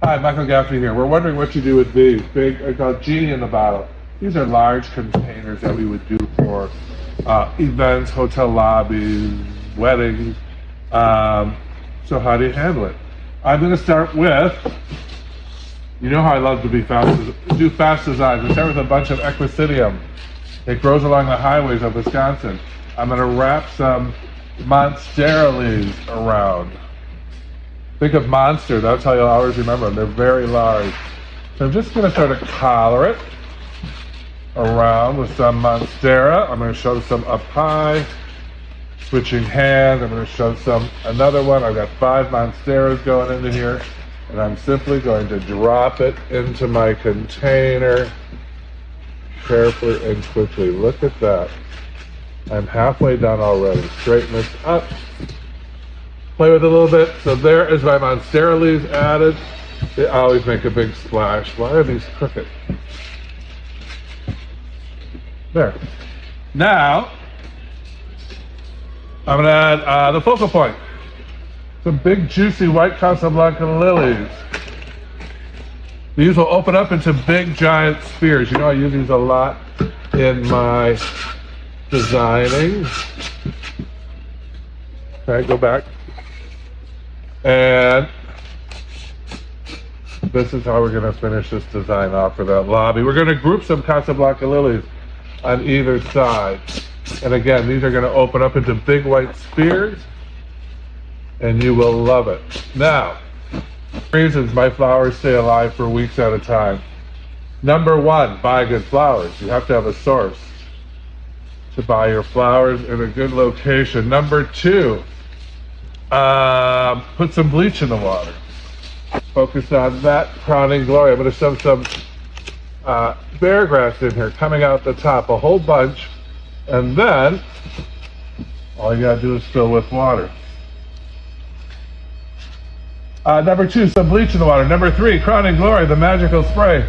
Hi, Michael Gaffney here. We're wondering what you do with these big, I call genie in the bottle. These are large containers that we would do for events, hotel lobbies, weddings. So how do you handle it? I'm going to start with, you know how I love to do fast designs. We start with a bunch of equisidium. It grows along the highways of Wisconsin. I'm going to wrap some Monstera leaves around. Think of Monster, that's how you'll always remember them. They're very large. So I'm just going to sort of collar it around with some Monstera. I'm going to show some up high. Switching hands, I'm going to show another one. I've got 5 Monsteras going into here. And I'm simply going to drop it into my container carefully and quickly. Look at that. I'm halfway done already. Straighten this up. Play with it a little bit. So there is my Monstera leaves added. They always make a big splash. Why are these crooked? There. Now, I'm going to add the focal point. Some big juicy white Casablanca lilies. These will open up into big giant spheres. You know I use these a lot in my designing. Okay, go back. And this is how we're going to finish this design off for that lobby. We're going to group some Casablanca lilies on either side. And again, these are going to open up into big white spheres, and you will love it. Now, reasons my flowers stay alive for weeks at a time. Number 1, buy good flowers. You have to have a source to buy your flowers in a good location. Number 2, put some bleach in the water. Focus on that crowning glory. I'm going to shove some bear grass in here coming out the top, a whole bunch, and then all you got to do is fill with water. Number 2, some bleach in the water. Number 3, crowning glory, the magical spray.